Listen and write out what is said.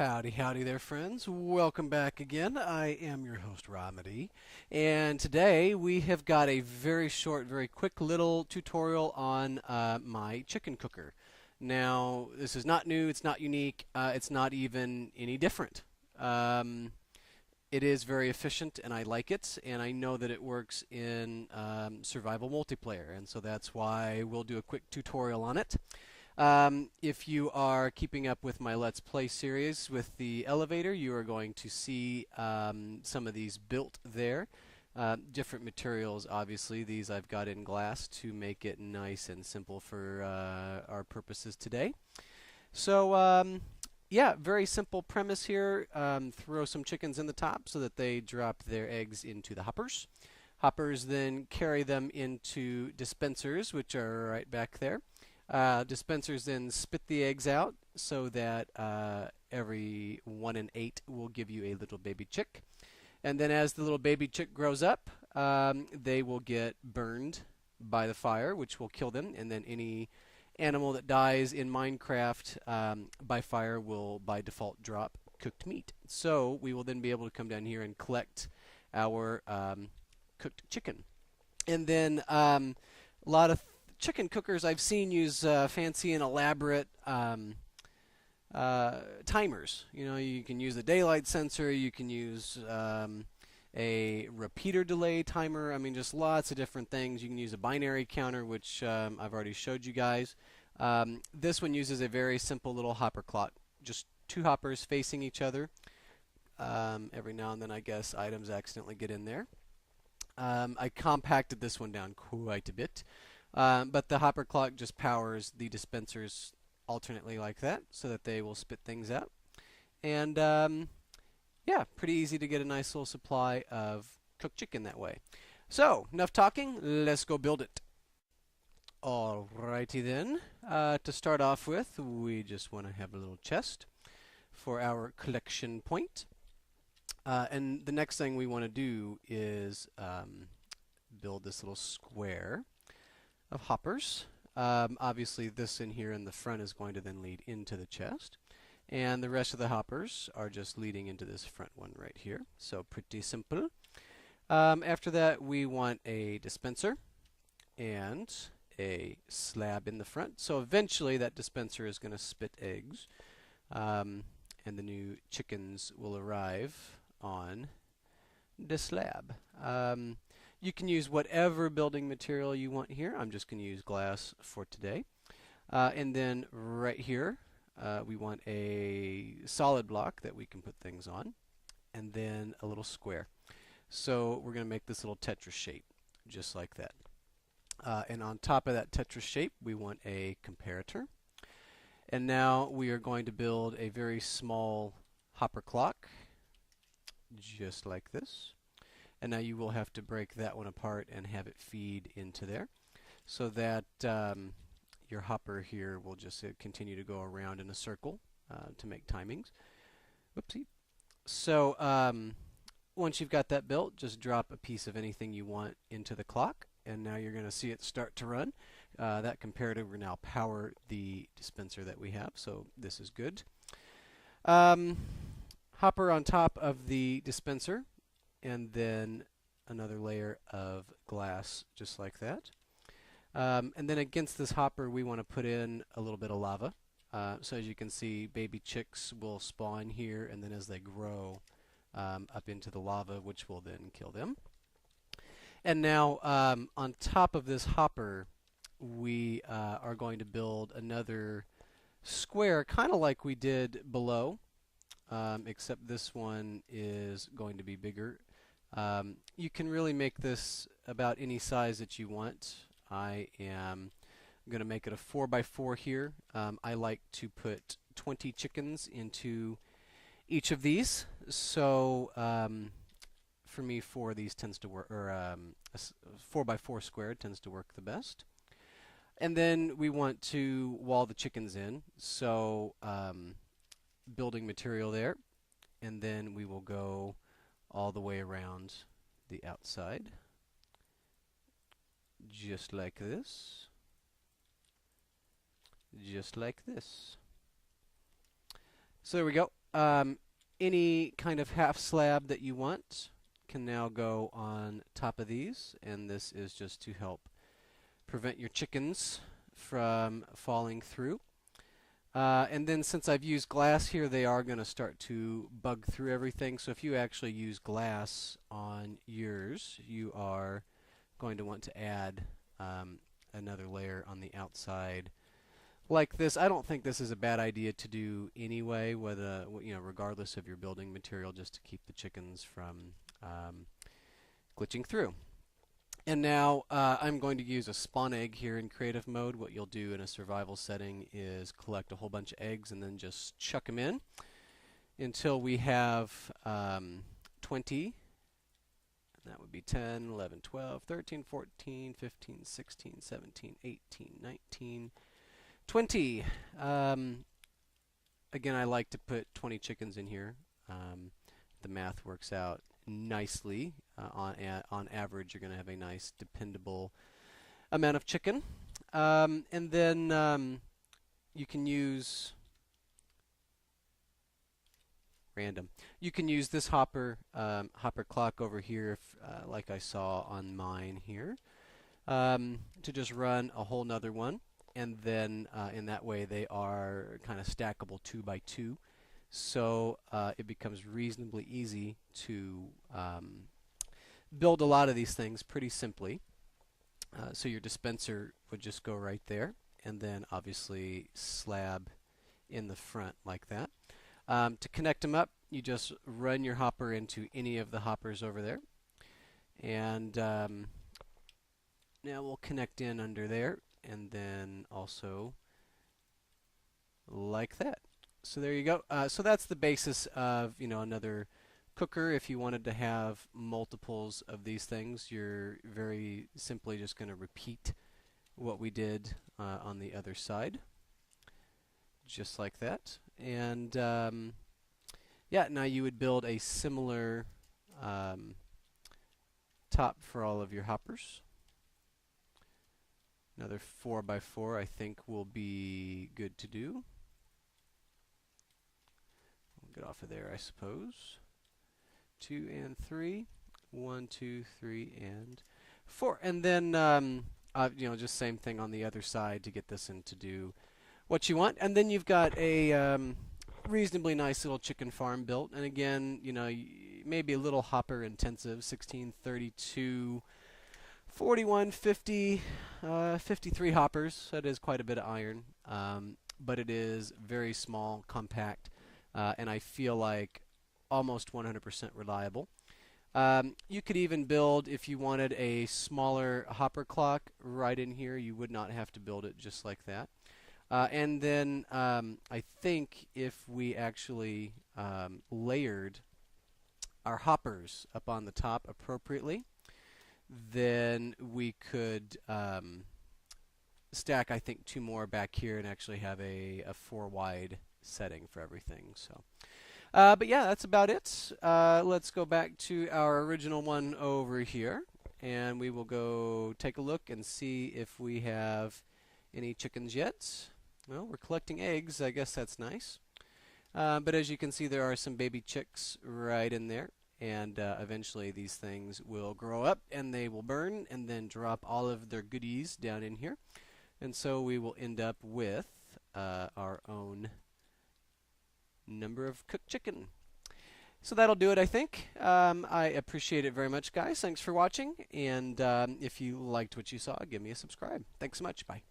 Howdy, howdy there, friends. Welcome back again. I am your host, Romedy, and today we have got a very short, very quick little tutorial on my chicken cooker. Now, this is not new, it's not unique, it's not even any different. It is very efficient, and I like it, and I know that it works in survival multiplayer, and so that's why we'll do a quick tutorial on it. If you are keeping up with my Let's Play series with the elevator, you are going to see some of these built there. Different materials, obviously. These I've got in glass to make it nice and simple for our purposes today. So, yeah, very simple premise here. Throw some chickens in the top so that they drop their eggs into the hoppers. Hoppers then carry them into dispensers, which are right back there. Dispensers then spit the eggs out so that every 1 in 8 will give you a little baby chick. And then as the little baby chick grows up, they will get burned by the fire, which will kill them. And then any animal that dies in Minecraft by fire will by default drop cooked meat. So we will then be able to come down here and collect our cooked chicken. And then a lot of chicken cookers I've seen use fancy and elaborate timers. You know, you can use a daylight sensor, you can use a repeater delay timer. I mean, just lots of different things. You can use a binary counter, which I've already showed you guys. This one uses a very simple little hopper clock, just 2 hoppers facing each other. Every now and then, I guess, items accidentally get in there. I compacted this one down quite a bit. But the hopper clock just powers the dispensers alternately like that so that they will spit things out. And yeah, pretty easy to get a nice little supply of cooked chicken that way. So, enough talking, let's go build it. Alrighty then. To start off with, we just want to have a little chest for our collection point. And the next thing we want to do is build this little square of hoppers. Obviously this in here in the front is going to then lead into the chest, and the rest of the hoppers are just leading into this front one right here. So pretty simple. After that we want a dispenser and a slab in the front. So eventually that dispenser is going to spit eggs, and the new chickens will arrive on the slab. You can use whatever building material you want here. I'm just going to use glass for today. And then right here, we want a solid block that we can put things on, and then a little square. So we're going to make this little Tetris shape, just like that. And on top of that Tetris shape, we want a comparator. And now we are going to build a very small hopper clock, just like this. And now you will have to break that one apart and have it feed into there so that your hopper here will just continue to go around in a circle to make timings. Whoopsie. So once you've got that built, just drop a piece of anything you want into the clock, and now you're going to see it start to run. That comparator will now power the dispenser that we have, so this is good. Hopper on top of the dispenser, and then another layer of glass just like that. And then against this hopper we want to put in a little bit of lava. So as you can see, baby chicks will spawn here, and then as they grow up into the lava, which will then kill them. And now on top of this hopper we are going to build another square, kind of like we did below, except this one is going to be bigger. You can really make this about any size that you want. I am going to make it a 4x4 here. I like to put 20 chickens into each of these. So for me, 4 of these tends to work, or a 4x4 square tends to work the best. And then we want to wall the chickens in. So building material there, and then we will go all the way around the outside, just like this, just like this. So there we go. any kind of half slab that you want can now go on top of these, and this is just to help prevent your chickens from falling through. And then since I've used glass here, they are going to start to bug through everything. So if you actually use glass on yours, you are going to want to add another layer on the outside like this. I don't think this is a bad idea to do anyway, whether regardless of your building material, just to keep the chickens from glitching through. And now I'm going to use a spawn egg here in creative mode. What you'll do in a survival setting is collect a whole bunch of eggs and then just chuck them in until we have 20. That would be 10, 11, 12, 13, 14, 15, 16, 17, 18, 19, 20. Again, I like to put 20 chickens in here. The math works out nicely. On average, you're going to have a nice, dependable amount of chicken. And then you can use random. You can use this hopper clock over here, like I saw on mine here, to just run a whole nother one. And then in that way, they are kind of stackable 2 by 2. So it becomes reasonably easy to build a lot of these things pretty simply. So your dispenser would just go right there, and then obviously slab in the front like that. To connect them up, you just run your hopper into any of the hoppers over there. And now we'll connect in under there, and then also like that. So there you go. So that's the basis of another cooker. If you wanted to have multiples of these things, you're very simply just going to repeat what we did on the other side, just like that. And yeah, now you would build a similar top for all of your hoppers. Another 4 by 4 I think will be good to do. Get off of there, I suppose. 2 and 3. 1, 2, 3, and 4. And then, just same thing on the other side to get this in to do what you want. And then you've got a reasonably nice little chicken farm built. And again, maybe a little hopper intensive. 1632, 41, 50, 53 hoppers. That is quite a bit of iron. But it is very small, compact. And I feel like almost 100% reliable. You could even build, if you wanted a smaller hopper clock right in here, you would not have to build it just like that. And then I think if we actually layered our hoppers up on the top appropriately, then we could stack, I think, 2 more back here and actually have a 4 wide setting for everything. So, but yeah, that's about it. Let's go back to our original one over here, and we will go take a look and see if we have any chickens yet. Well, we're collecting eggs. I guess that's nice. But as you can see, there are some baby chicks right in there, and eventually these things will grow up and they will burn and then drop all of their goodies down in here, and so we will end up with our own number of cooked chicken. So that'll do it, I think. I appreciate it very much, guys. Thanks for watching, and if you liked what you saw, give me a subscribe. Thanks so much. Bye.